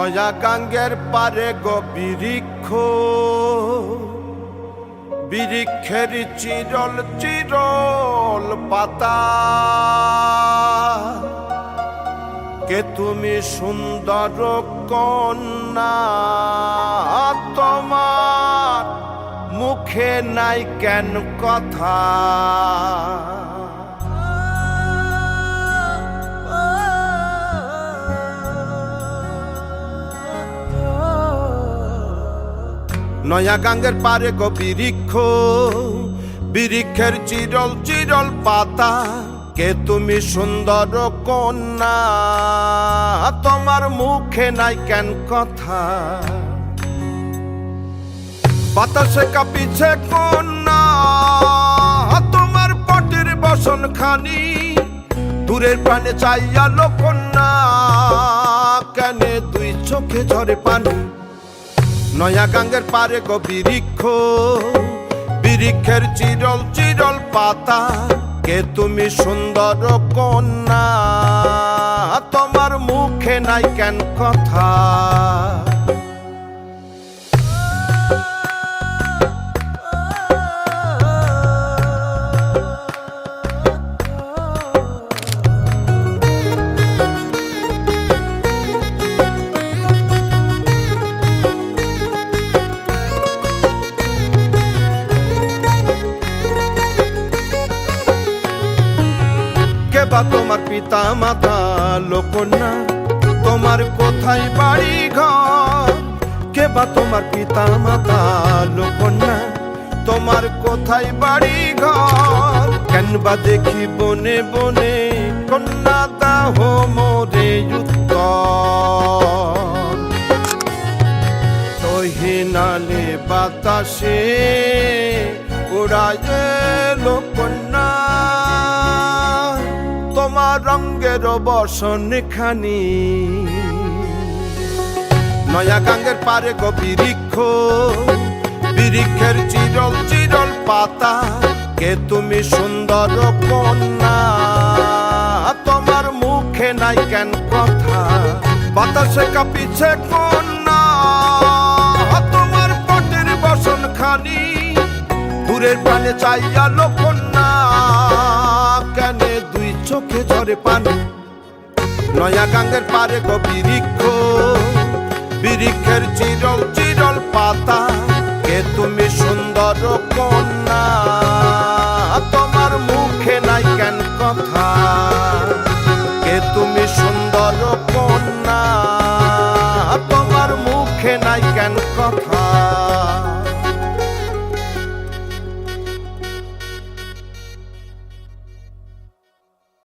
নয়া গাঙ্গের পারে গো বৃক্ষ, বৃক্ষের চিরল চিরল পাতা। কে তুমি সুন্দর কন্যা, তোমার মুখে নাই কেন কথা। নয়া গাঙ্গের পারে গো বৃক্ষ, বৃক্ষের চিরল চিরল পাতা। কে তুমি সুন্দর কন্যা, তোমার মুখে নাই কেন কথা। বাতাসে কাঁপিছে কন্যা, তোমার পটের বসন খানি। দূরের প্রাণে চাইয়ালো কন্যা, কেনে দুই চোখে ঝরে পানি। নয়া গাঙ্গের পারে গো বৃক্ষ, বৃক্ষের চিরল চিরল পাতা। কে তুমি সুন্দর কন্যা, তোমার মুখে নাই কেন কথা। বা তোমার পিতা মাতা লোকন্যা, তোমার কোথায় বাড়ি ঘর। কে বা তোমার পিতা মাতা লোকন্যা, তোমার কোথায় বাড়ি ঘর। কেন বা দেখি বনে বনে কন্যা দাহ মোরে উত্তর। তহিনালে বাতাসে উড়ায় লোকন্যা, তোমার রঙের বসন খানি। নয়া গাঙ্গের পারে গো বৃক্ষ, বৃক্ষের চিরল চিরল পাতা। কে তুমি সুন্দর কন্যা, তোমার মুখে নাই কেন কথা। বাতাসে কাঁপিছে কন্যা, তোমার পটের বসন খানি। দূরের প্রাণে চাইয়ালো কন্যা, কেনে দুই চোখে ঝরে পানি। নয়া গাঙ্গের পারে গো বৃক্ষ, বৃক্ষের চিরল চিরল পাতা। কে তুমি সুন্দর কন্যা, তোমার মুখে নাই কেন কথা। কে তুমি সুন্দর কন্যা, তোমার মুখে নাই কেন কথা।